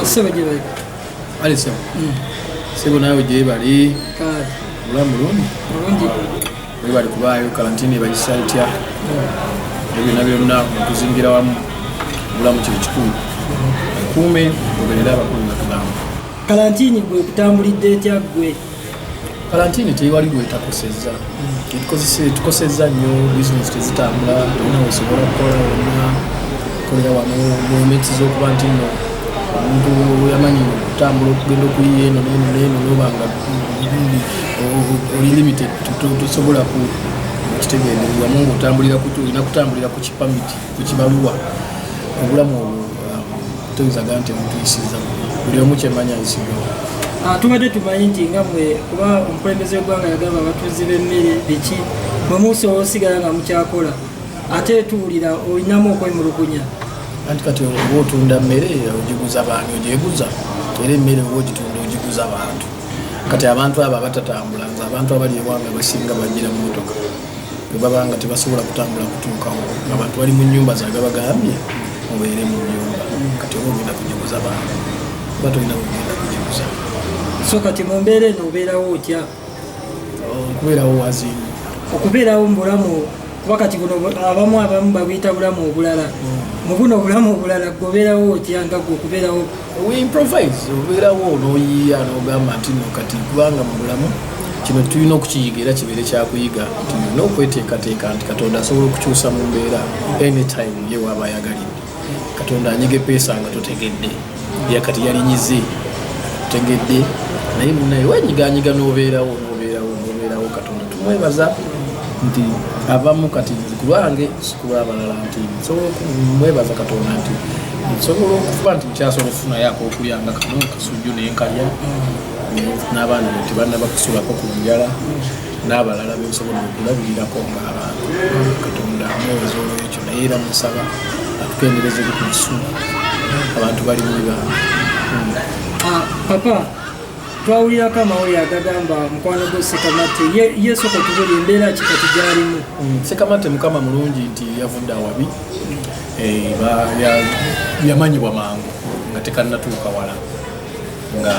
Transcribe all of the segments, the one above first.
Sebo gye bali. Ali sebo. Sebo nawe gye bali. Kale. Mulungi. Bwe bali kubaayo karantini bayisaitya. Ebyo byonna okuzingira wamu bulamu kiri kikulu. Kuume obeerera abakulu nga tugamba. Karantini gwe kutambulidde etya gwe? Karantini tewali gwe takosezza. Tukosezza nnyo bizinesi tezitambula, tolina wesobola kukola wonna kolera wano gavumenti z'okuba nti nno omuntu yamanyi okutambula okugenda okuyiya eno n'eno n'obanga oli limited tosobola kukitegeererwa mu ng'otambulira olina kutambulira ku kipamiti ku kibaluwa obulamu obwo toyinzaga nti mutuyisiza buli omu kyemanya ayisibwa. Tubadde tumanyi nti nga mwe kuba omukulembeze w'eggwanga yagamba abatuuzi b'emmere biki mwe musobola osigala nga mukyakola ate tuwulira olinamu okwemulugunya. Anti kati oba otunda mmere ogiguza baani ogyeguza era emmere oba ogitunda ogiguza bantu. Kati abantu abo abatatambula nze abantu abali ewange basinga bajjira mu motoka bwe baba nga tebasobola kutambula kutuukawo abantu bali mu nnyumba zaage bagambye mubeere mu nnyumba kati oba ogenda kugiguza bantu oba tolina kugenda kugiguza. So kati mu mbeera eno obeerawo otya? Okubeerawo wazimu. Okubeerawo mu bulamu kuba kati buno abamu babuyita bulamu obulala. Mu buno obulamu obulala gweobeerawo otya nga gwe okubeerawo? We improvise obeerawo n'oyiiya n'ogamba nti no kati kubanga mu bulamu kino tulina okukiyiga era kibeere kyakuyiga nti olina okweteekateeka nti Katonda asobola okukyusa mu mbeera anytime ye waaba ayagalidde. Katonda anyiga epeesa nga totegedde yakati yalinyize tegedde naye munaye wanyiganyiga n'obeerawo Katonda tumwebaza nti abamu kati kulwange sikula abalala nti nsobola okumwebaza Katonda nti nsobola okufuba nti nkyasobola okufunayo ak'okulyanga kano kasujju nenkalya n'abaana nti banna bakusulako ku njala n'abalala bensobola okulabirirako ng'abantu. Katonda amwebaza olwekyo naye era musaba atukendereze ku busuulu abantu bali muli bantu. Papa twawulirako amawulire agagamba mukwano gwe Sekamate yeesooka okubula embeera ki kati gy'alimu. Sekamate mukama mulungi nti yavudde awabi yamanyibwa mangu nga tekannatuuka wala nga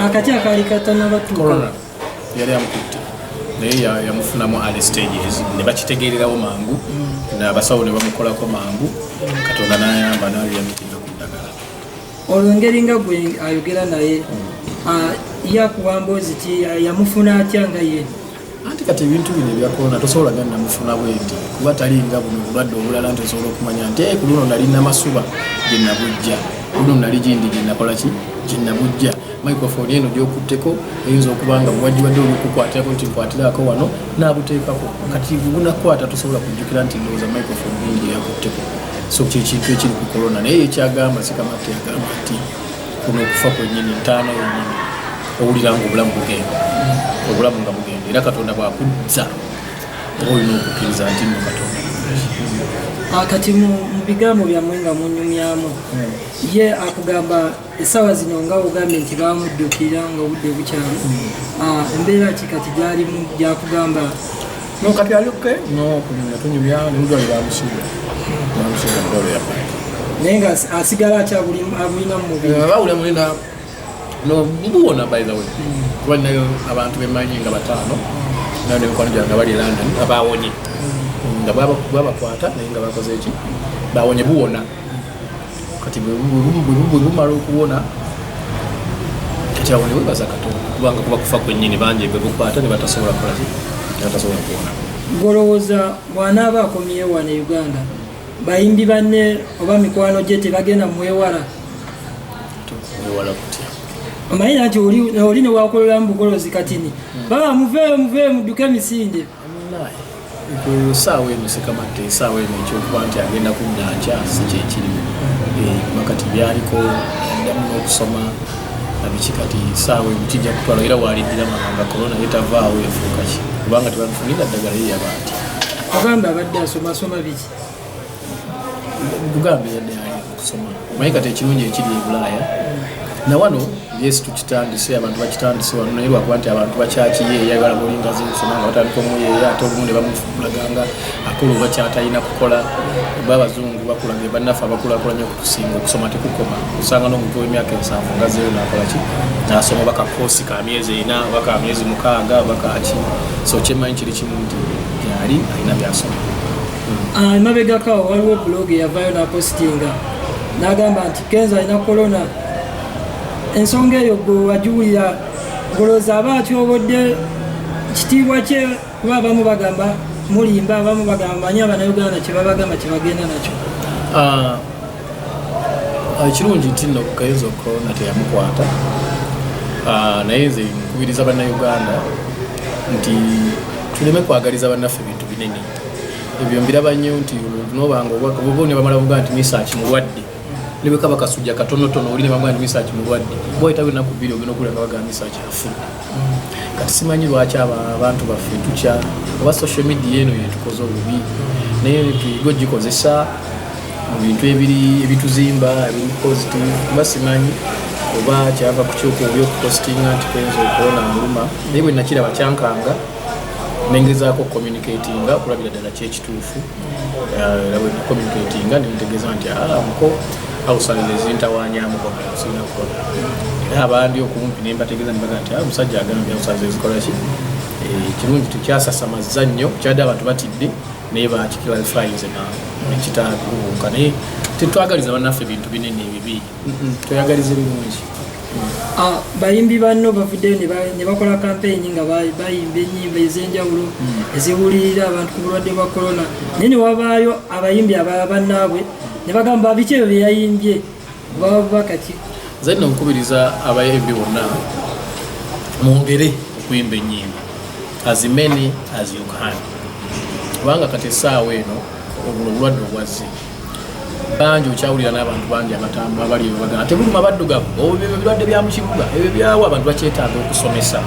akati akaali katanabatuuka yali amukutte naye yamufunamu early stages ne bakitegeererawo mangu n'abasawo ne bamukolako mangu Katonda n'ayamba n'aliyamitinga ku ddagala. Olwo engeri nga gwe ayogera naye yakuba mboozi ki yamufuna atya nga ye? Anti kati ebintu bino ebya korona tosobola gana namufuna bwenti kuba talinga buno obulwadde obulala nti osobola okumanya nti ku luno nali namasuba gye nabujja luno nali gindi gye nakola ki gye nabujja. Microphone eno gy'okutteko eyinza okuba nga bwagibadde oli okukwatirako nti nkwatirako wano n'abuteekako kati bunakwata tosobola kujjukira nti ndowooza microphone gindi yakutteko. So kyekintu ekiri ku korona naye ekyagamba Sekamate yagamba nti kuno okufa kwennyini ntaana yennyini owulira nga obulamu nga bugenda era Katonda bw'akuzza oba olina okukkiriza nti nno Katonda. Kati mu bigambo byammwe nga munyumyamu ye akugamba essaawa zino nga ogambye nti baamuddukira nga obudde bukyamu embeera ki kati gy'alimu gyakugamba? No kati alioke no kunyumya tunyumya nemudwali bamusiga mudwali yapaye naye nga asigala akyabulina mu mubiri bawulira mulina no buwona by the way kuba nayo abantu bemanyi nga bataano nayo nemikwano gyange bali London abawonye nga babakwata naye nga bakoze eki bawonye buwona kati bwe bumala okuwona kyawone webaza Katonda kubanga kuba kufa kwennyini bangi bwe bukwata ne batasobola kukola batasobola kuwona. Golowooza bw'anaaba akomyewo wano e Uganda bayimbi banne oba mikwano gye tebagenda mwewala? Mwewala kutya? Omanyi nti oli ne wakoleramu bugolozi katini baba muveeyo mudduke emisinde. Saawa eno Sekamate saawa eno ekyokuba nti agenda kunnankya si kyekirimu kuba kati byaliko addamu n'okusoma nabiki kati saawa eno kijja kutwala era waaliddira nga korona yetavaawo yafuuka ki kubanga tebamufunira ddagala ye yaba ati ogambe abadde asoma biki tugambe yadde ali okusoma omanyi kati ekirungi ekiri e Bulaaya nawano yes tukitandise abantu bakitandise wano naye lwakuba nti abantu bakyakiyeeya balamulinga zinsoma nga batandika omuyeeya ate olumu ne bamulaganga akola oba kyatalina kukola oba abazungu bakulaga bannafe abakulakulanya okutusinga okusoma tekukoma osanga n'omuntu w'emyaka 7 ngazeeyo nakola ki nasoma baka koosi ka myezi 4 baka myezi 6 baka ki so kyemanyi kiri kimu nti yali alina byasoma. Emabegako waliwo blog yavaayo napostinga n'agamba nti Kenzo alina corona. Ensonga eyo gwe wagiwulira ngolooza aba atyobodde kitiibwa kye kuba abamu bagamba mulimba abamu bagamba manyi Abannayuganda kye babagamba kye bagenda nakyo. Ekirungi nti nno Kenzo corona teyamukwata naye nze nkubiriza Bannayuganda nti tuleme kwagaliza bannaffe bintu binene ebyo mbiraba nnyo nti nobanga obone bamala buga nti research mulwadde nebeka bakasujja katonotono oli ne bamala nti research mulwadde boy tawe naku video gino kulanga baga research afudde kati simanyi lwaki abantu baffe tukya oba social media eno yetukoze obubi naye tugojjikozesa mu bintu ebituzimba ebiri positive basimanyi oba kyava ku kyoko ebyokupostinga nti Kenzo corona muluma naye bwe nakiraba kyankanga nengezaako communicatinga okulabira ddala kyekituufu era bwe communicatinga nentegeeza nti muko awusalira ezintawanyamuko sina kukola era abandi okumpi nembategeeza nibaga nti omusajja agambye awusalira ezikola ki kirungi tukyasasamaza nnyo kyadde abantu batidde naye bakiklarifyinze nekitabuuka naye tetwagaliza bannaffe bintu binene ebibi tweyagaliza ebirungi. Bayimbi banno bavuddeyo ne bakola kampeyini nga bayimba ennyimba ez'enjawulo eziwulirira abantu ku bulwadde bwa corona naye ne wabaayo abayimbi abalala bannaabwe ne bagamba biki ebyo bye yayimbye baba kati. Nze nno nkubiriza abayimbi bonna mwongere okuyimba ennyimba as many as you can kubanga kati essaawa eno obulwadde obwazze bangi okyawulira n'abantu bangi abatamba abali bagana tebuluma baddugavu ebirwadde bya mu kibuga ebyo byawo abantu bakyetaaga okusomesa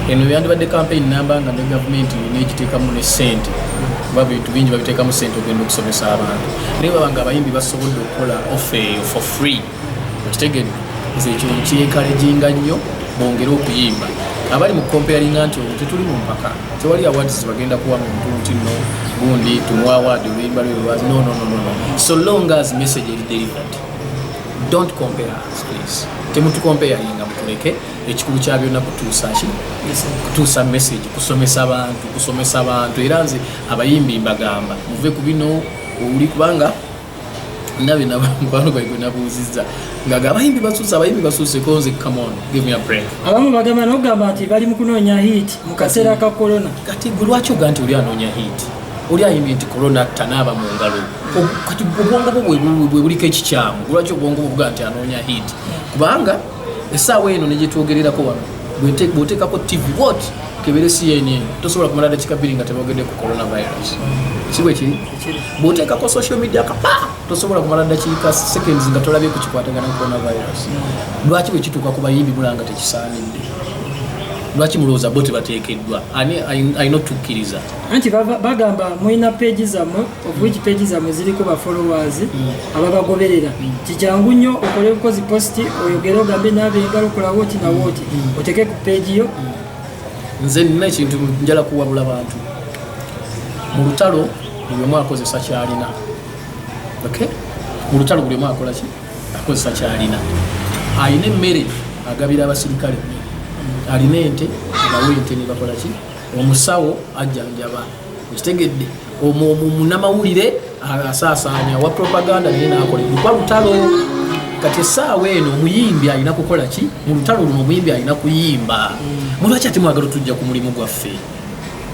eno yandibadde campaign nambanga ne gavumenti nekiteekamu ne ssente kuba bintu bingi babiteekamu ssente ogenda okusomesa abantu naye babanga abayimbi basobodde okukola offer for free okitegedde nze ekyo nkyekaleginga nnyo bongere okuyimba abali mu comparinga nti tetuli mu mpaka tewali awards bagenda kuwa muntu nti no gundi tumuwa award oluyimba lwelwazi no so long as message is delivered don't compare us please temutu compare yinga mutuleke ekikulu kya byonna kutuusa message kusomesa abantu era nze abayimbi mbagamba muve ku bino oli kubanga nabe nabano baigwe nabuuzizza ngaga abayimbi basuuse konze come on give me a break abamu bagamba n'ogamba nti bali mu kunoonya hit mu kaseera ka corona kati gwe lwaki oga nti oli anoonya hit oli ayimbye nti corona tanaaba mu ngalo kati obwongo bwe buliko ekikyamu lwaki obwongo buga nti anoonya hit kubanga essaawa eno negyetuogererako wano bw'oteekako tv what kebere CNN tosobola kumala dakika 2 nga tebogedde ku coronavirus sibwe kiri bw'oteekako social media kapa tosobola kumala dakika seconds nga tolabye ku kikwatagana coronavirus lwaki bwe kituuka ku bayimbi mulanga tekisaanidde lwaki mulowooza bo tebateekeddwa ani ayina otukkiriza anti bagamba mulina page zammwe of which page zammwe ziriko ba followers ababagoberera kikyangu nnyo okole bukozi posti oyogere ogambe naabe engalo kola woti na woti oteke ku page yo. Nze nina ekintu njala kuwabula bantu mu lutalo buli omu akozesa kyalina mu lutalo buli omu akola ki akozesa kyalina ayina emmere agabira abasirikale alina ente abawe ente ne bakola ki omusawo ajjanjaba ekitegedde omunamawulire asaasaanya wa propaganda naye naakolebwa kwa lutalo kati essaawa eno omuyimbi alina kukola ki mu lutalo luno omuyimbi alina kuyimba mulwaki ate mwagala tujja ku mulimu gwaffe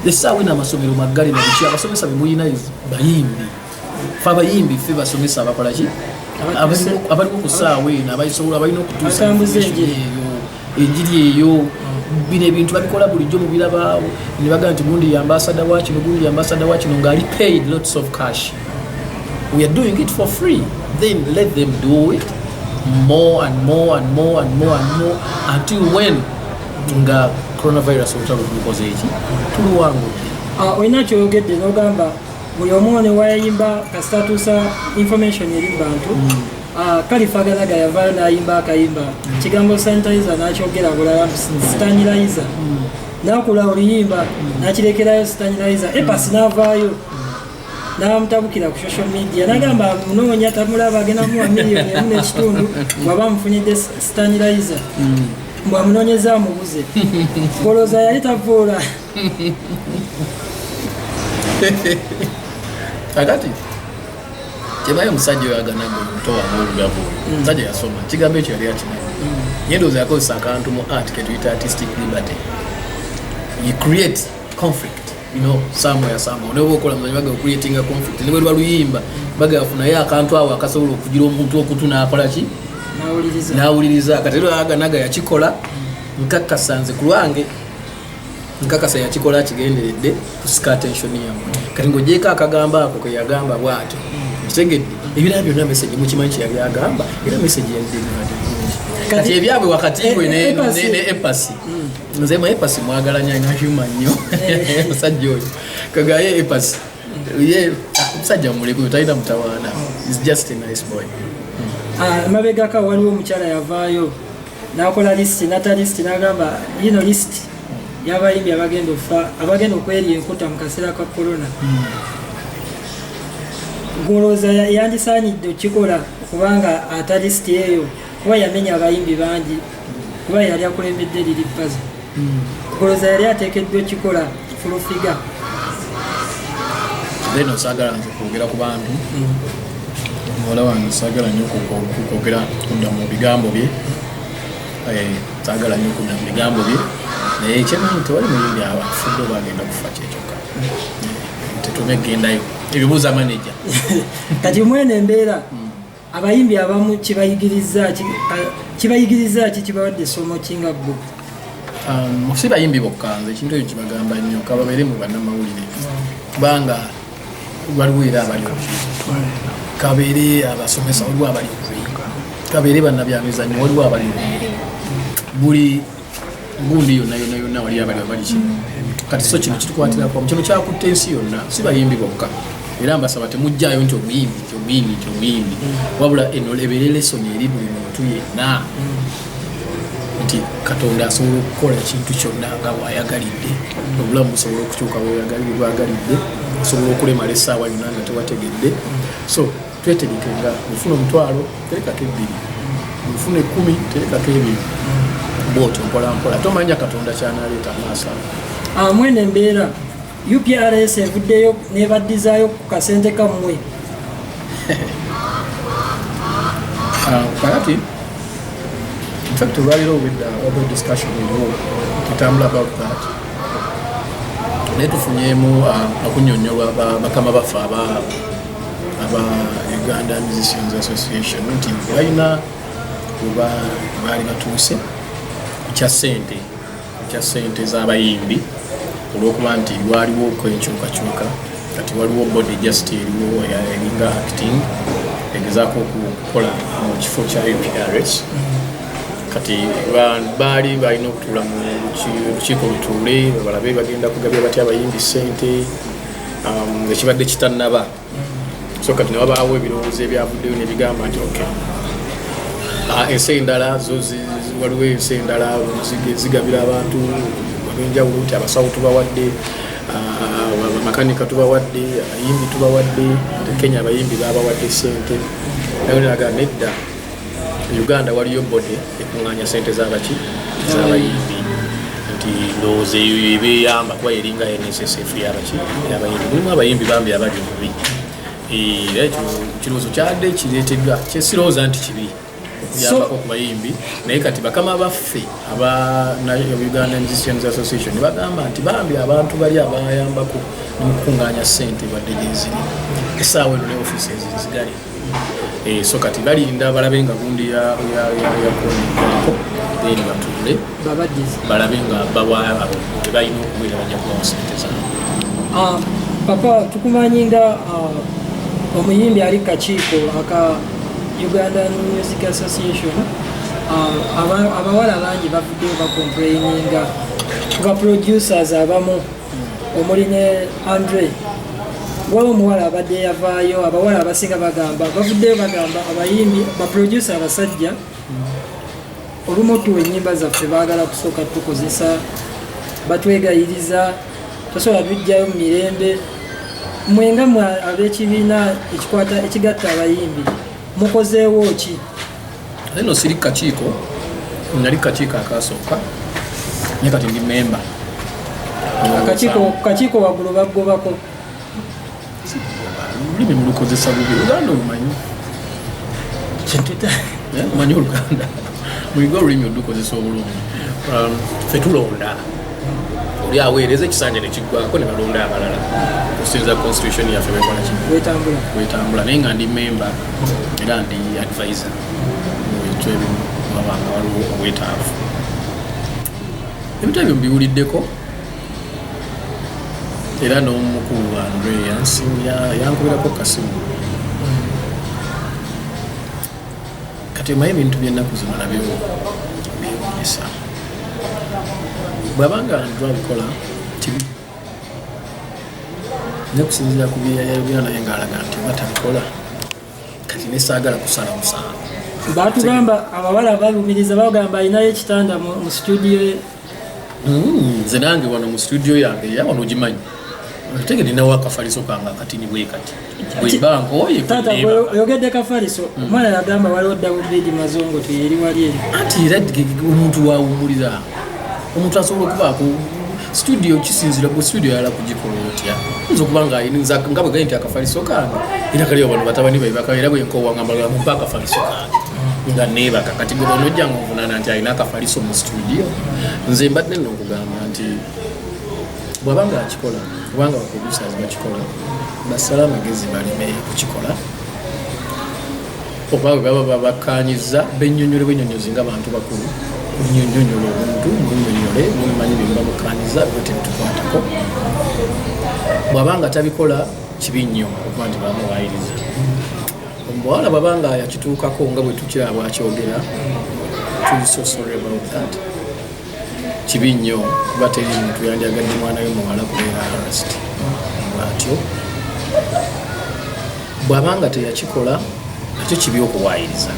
essaawa eno amasomero maggale nabiki abasomesa bemulina bayimbi fe abayimbi ffe basomesa abakola ki abaliwo ku ssaawa eno abayisobola balina okutuusa enjiri eyo bino ebintu babikola bulijjo mubirabaawo ne bagaa nti gundi yambasada wakino gundi yambasada wakino ngaali paid lots of cash. We are doing it for free, then let them do it more and more and more and more and more until when nga coronavirus utalukoze eki tuluwangudde. Olina kyogedde n'ogamba buli omu ne wayimba kasitatuusa information eri bantu kalifaganaga yavaayo n'ayimba akayimba kigambo sanitizer n'akyogera bulala stanilizer n'akula oluyimba n'akirekerayo stanilizer epasi n'avaayo n'amutabukira ku social media n'agamba munoonya tamulaba agenda muwa miliyoni emu n'ekitundu bw'aba amufunidde stanilizer bw'amunoonyeza amubuze golooza yali tavuula kakati kyebaye omusajja oyo aganaga omutowamu olugavu omusajja yasoma kigambo ekyo yali akimanyi ye ndowooza yakozesa akantu mu art ketuyita artistic liberty. You create conflict, you know, somewhere. Never okola mumanyi baga creating a conflict. Niwe lwa luyimba baga afuna ya akantu awo akasobola okugira omuntu okutuna akola ki nawuliriza kati era aganaga yakikola nkakasanze ku lwange nkakasa yakikola kigenderedde kusika attention yammwe kati ng'ogyeko akagamba ako ke yagamba bw'atyo kitegedde ebirala byonna message mukimanyi kyeyali agamba era message yandinade kati ebyabwe wakati we ne empathy nze mu empathy mwagala nnyo nga human nnyo musajja oyo kagaye empathy ye musajja muleko talina mutawaana is just a nice boy. Mabegaka waliwo omukyala yavaayo n'akola lisiti natalist n'agamba yino lisiti y'abayimbi abagenda okwerya enkuta mu kaseera ka korona golooza yandisaanidde okikola kubanga atalisiti eyo kuba yamenya abayimbi bangi kuba yali akulembedde liri pazi golooza yali ateekeddwa okikola fulufiga leno saagala nze kwogera ku bantu muwala wange saagala nnyo kukwogera kudda mu bigambo bye saagala nnyo kudda mu bigambo bye naye ekyemanyi tewali muyimbi abafudde oba agenda kufa kyekyokka tetumegendayo ebibuuza maneja kati mwene embeera abayimbi abamu kibayigiriza ki kibawadde essomo kinga bbo si bayimbi bokka nze ekintu ekyo kibagamba nnyo kababeere mu bannamawulire kubanga waliwo era abali kabeere abasomesa waliwo abali kabeere bannabyamizannyo waliwo abali buli gundi yonna wali abali kimu kati so kino kitukwatirako kino kyakutta ensi yonna si bayimbi bokka era mbasaba temujjaayo nti omuyimbi wabula eno ebeere lesoni eri buli muntu yenna nti katonda asobola okukola ekintu kyonna nga bwayagalidde obulamu busobola okukyuka bwayagalidde asobola okulemala essaawa yonna nga tewategedde so twetegeke nga bufuna omutwalo terekako 2 bufuna 10 terekako 2 bwotyo mpolampola tomanya katonda kyanaleeta amaaso mwene embeera UPRS evuddeyo nebadizaayo ku kasente kammwe kakati in fact olwaliro with the other discussion eriwo tutambula about that naye tufunyeemu okunyonyolwa bakama baffe aba Uganda Musicians Association nti balina kuba baali batuuse kya ssente z'abayimbi olw'okuba nti waliwo okwenkyukakyuka kati waliwo body just eriwo eringa acting egezaako okukola mu kifo kya UPRS kati baali balina okutuula mu lukiiko lutuule balabe bagenda kugabya batya abayimbi ssente ekibadde kitannaba so kati nebabaawo ebirowoozo ebyavuddeyo nebigamba nti ok ensi endala waliwo ensi endala zigabira abantu ab'enjawulo nti abasawo tubawadde makanika tubawadde abayimbi tubawadde Kenya abayimbi babawadde ssente naye naga nedda Uganda waliyo bode ekuŋŋaanya ssente z'abayimbi nti ndowooza eyo ebeyamba kuba eringa NSSF y'abayimbi mulimu abayimbi bambi abali mubi era ekyo kirowoozo kyadde kireeteddwa kyesirowooza nti kibi okuyambako ku bayimbi naye kati bakama baffe aba Uganda Musicians Association bagamba nti bambi abantu bali abayambako nemukukuŋŋaanya ssente badde gyeziri essaawa eno ne offices zigali so kati balinda balabe nga gundi yakoneko then batuule balabe nga bawa tebalina okubeera bajja kubawa ssente zaabwe. Papa tukumanyi nga omuyimbi ali kakiiko aka Uganda Music Association abawala bangi bavuddeyo bakomplaininga kuba producers abamu omuli ne Andre waba omuwala abadde yavaayo abawala abasinga bavuddeyo bagamba abayimbi baproducer abasajja olumu tuwa ennyimba zaffe baagala kusooka tukozesa batwegayiriza tosobola tujjayo mu mirembe mwenga ab'ekibiina ekigatta abayimbi mukozeewo ki? Nno siri kakiiko, nali kakiiko akasooka naye kati ndi memba. Kakiiko waggulu baggobako olulimi mulukozesa bubi. Oluganda olumanyi? Omanyi Oluganda? Muyiga olulimi olukozesa obulungi. Ffe tulonda, oli aweereza ekisanja ne kiggwako ne balonda abalala okusinza constitution yaffe bekola wetambula. Naye nga ndi memba era ndi advisor ebintu ebimu wabanga waliwo obwetaavu. Ebintu ebyo mbiwuliddeko era n'omukulu Andre yankubirako kasimu. Kati omanyi ebintu by'ennaku zino nabyo byewuunyisa. Bw'abanga Andre abikola kibi ne kusinziira ku byeyayogera naye ng'alaga nti oba tabikola kati ne saagala kusala musango. Batugamba abawala balumiriza bagamba alinayo ekitanda mu studio ye. Nze nange wano mu studio yange wano ogimanyi tegere ninawo akafaliso kange akatini bwe kati bwebankoye tata oyogedde kafaliso omwana yagamba waliwo David Mazongo teyeri wali eri anti era omuntu wawummulira omuntu asobola okubaako studio kisinzira ku studio yala kugikola otya nzo kubanga ayinza nga bwe gayi nti akafaliso kange era kaliyo bano batabani bayi bakaera bwenkowa ngamba mpaka akafaliso kange nga neebaka kati gwe banojja ngonvunana nti alina akafaliso mu studio. Nze mbadde nno okugamba nti bw'abanga akikola kubanga baproducers bakikola basala amagezi balime kukikola oba bwe baba bakkaanyiza bennyonnyole bwennyonnyozi ng'abantu bakulu kunnyonnyola omuntu munnyonnyole mumanyi bye bamukkaanyiza bwetetukwatako. Bw'abanga tabikola kibi nnyo okuba nti bamuwaayiriza. Omuwala bw'abanga yakituukako nga bwe tukiraba bwakyogera tuli so sorry about that. Kibi nnyo kuba teri muntu yandyagadde mwana we muwala kubeera harassed bwatyo. Bw'abanga teyakikola nakyo kibi okuwaayiriza.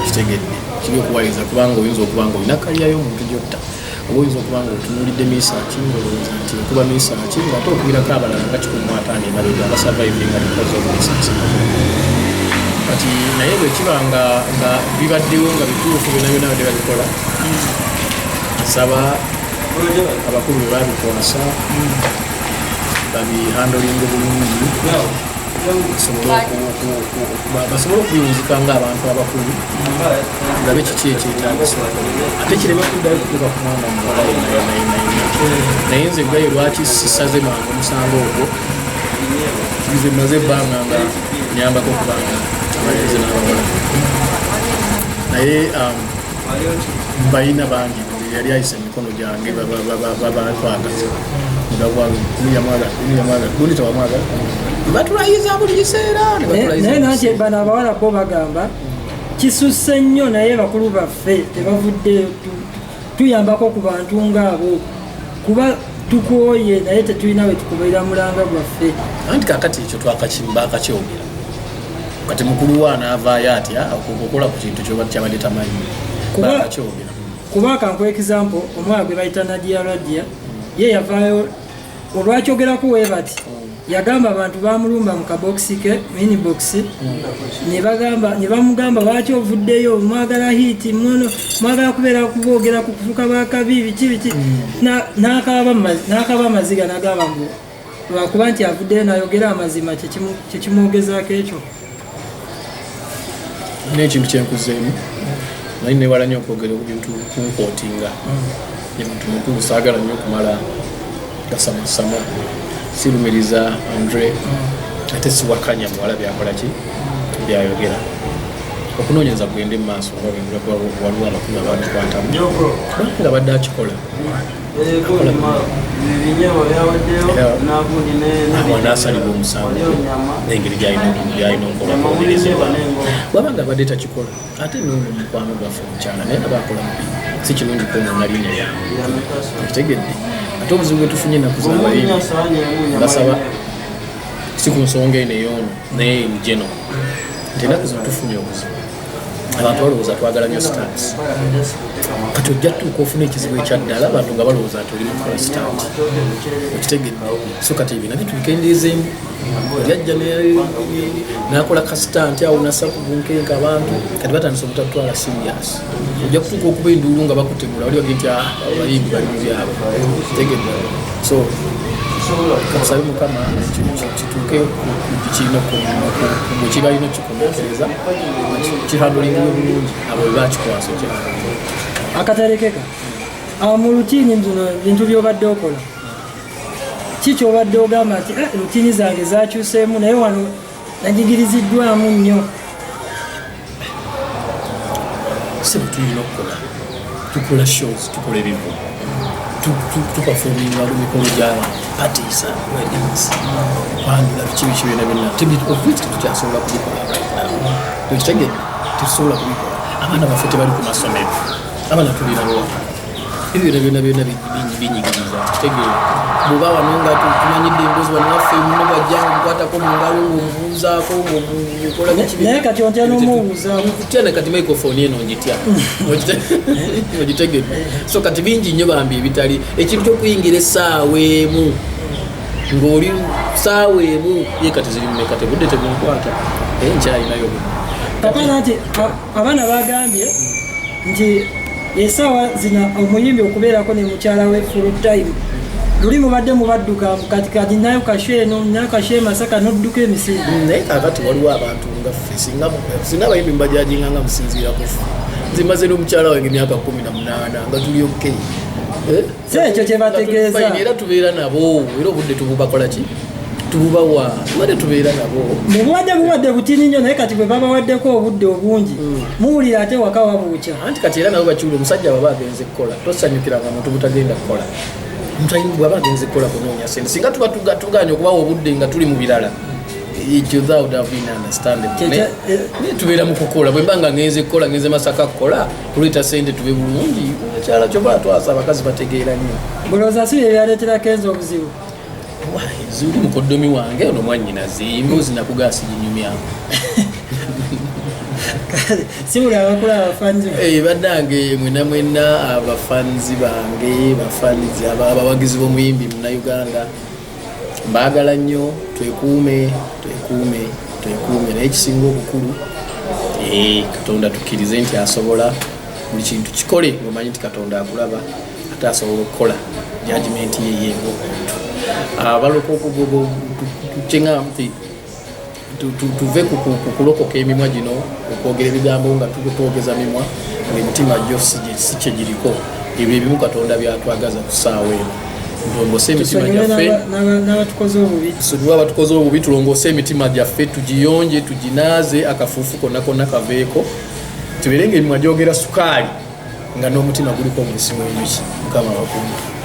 Kitegedde kibi okuwaayiriza kubanga oyinza okuba nga olina kalyayo omuntu gyotta oba oyinza okuba nga otunuulidde misaaki ng'olowooza nti okuba misaaki ng'ate okubirako abalala nga 15 emabega abasavaivinga because of misaaki. Kati naye bwe kiba nga bibaddewo nga bituufu byonna byonna badde babikola nsaba abakulu bwe babikwasa babihandolinga bulungi basobole okuyunzika ng'abantu abakulu ngabe kiki ekyetaagisa ate kireme kuddayo kutuuka ku mwana muwala naye nze gayo lwaki sisaze mangu omusango ogwo nze maze ebbanga nga nyambako okubanga abalenzi n'abawala naye balina bangi yali ayisa emikono gyange babatwagaza gundi tewamwagala batulayiza buli kiseera naye nanti bano abawala bo bagamba kisusse nnyo naye bakulu baffe tebavudde tuyambako ku bantu ngaabo kuba tukooye naye tetulina we tukubeera mulanga gwaffe. Anti kakati ekyo twakakyogera kati mukulu wa anaavaayo atya okukola ku kintu kyabadde tamanyi bakakyogera kuba kanku example omwana gwe bayita Nadia Radia ye yavaayo olwakyogerako we bati yagamba abantu bamulumba mu kabokisi ke mini box ne bamugamba lwaki ovuddeyo mwagala hiti mwono mwagala kubeera kuboogera ku kufuka bakabi biki n'akaba amaziga n'agamba mbu lwakuba nti avuddeyo nayogera amazima kyekimwogezaako ekyo. N'ekintu kyenkuzeemu naye newala nnyo okwogera ku bintu kunkootinga ebintu mukulu saagala nnyo okumala gasamasama sirumiriza Andre ate siwakanya muwala byakola ki byayogera okunoonyeza kugende mu maaso nga waliwo abakulu ababikwatamu nga badde akikola anaasalibwa omusango n'engeri gyalina okolakolerezebwa bwabanga abadde takikola ate nomukwano gwaffe omukyala naye abakola mubi si kirungi kwonona linnya yange kitegedde ate obuzibu bwe tufunye ennaku z'abalimi basaba si ku nsonga eno ey'ono naye njeno nti ennaku zino tufunye obuzibu abantu balowooza twagala nnyo stars kati ojja tuuka ofuna ekizibu ekyaddala abantu nga balowooza nti oli mukola stars okitegedde so kati ebyo nabyo tubikendeezeemu yajja nakola kasita nti awo nasa kubunkenka abantu kati batandisa obutatwala serious ojja kutuuka okuba enduulu nga bakutemula wali bage nti abayimbi bali mu byabo kitegedde so kamusabe mukama kituuke kino mukibalina kikomekereza kihandulingiwe bulungi abo bebakikwasa akaterekeka mu rutini zino bintu byobadde okola kikyobadde ogamba nti rutini zange zakyuseemu naye wano nagigiriziddwamu nnyo sebe tulina okukola tukola shows tukola ebivu tupafominga mu mikolo gy'abantu patiisa weddings kwandula bikibi kibyona byonna tetukyasobola kubikola tukitegedde tetusobola kubikola abaana baffe tebali ku masomero abaana tulina bawaka ebyo byonna binyigiriza tutegeera bw'oba wano nga tumanyidde emboozi wano waffe muno bwajjanga mukwatako mu ngalo ng'omubuuzaako naye kati ontya n'omubuuzaako tutya ne kati microphone eno ngitya ogitegedde so kati bingi nnyo bambi ebitali ekintu ky'okuyingira essaawa emu ng'oli ssaawa emu ye kati ziri mmeka tebudde temunkwata nkyalinayo kakana nti abaana bagambye nti essaawa zina omuyimbi okubeerako ne mukyala we full time luli mubadde mubadduka katikati nayo kasheno nayo kashe masaka nodduka emisiri naye kakati waliwo abantu nga ffe singa abayimbi mbajajinga nga musinziira kufu zimaze n'omukyala wange emyaka 18 nga tuli okay ekyo kyebategeeza era tubeera nabo era obudde tububakola ki tububawa tubadde tubeera nabo mubuwadde butini nnyo naye kati bwe babawaddeko obudde obungi muwulira ate waka wabuukya anti kati era nabo bakiwulira omusajja baba agenze kukola tosanyukiranga muntu butagenda kukola mutayimu bwaba agenze kukola kunoonya sente singa tuba tuganye okubawa obudde nga tuli mu birala ekyo that would have been understandable naye tubeera mu kukola bwe mba nga ngenze kukola ngenze Masaka kukola kuleeta sente tube bulungi ekyala kyobala twasa abakazi bategeera nnyo bulowooza si bye byaleetera Kenzo obuzibu zuli mukoddomi wange ono mwannyinaze emboozi nakugaasi ginyumyamu si buli abakula abafanzi baddange mwena abafanzi bange bafanzi abawagizi b'omuyimbi munnayuganda mbaagala nnyo twekuume naye ekisinga obukulu Katonda tukkirize nti asobola buli kintu kikole ng'omanyi nti Katonda akulaba ate asobola okukola judgment ye ng'omuntu abalokokugogo tucenga nti tuve ku kulokoka emimwa gino okwogera ebigambo nga tukutwogeza mimwa ng'emitima gyo si kye giriko ebyo ebimu Katonda byatwagaza ku ssaawa eno tulongoose emitima gyaffe n'abatukoze obubi tulongoose emitima gyaffe tugiyonje tuginaaze akafuufu konna konna kaveeko tubeere ng'emimwa gyogera sukaali nga n'omutima guliko omubisi mw'enjuki mukama bakumbi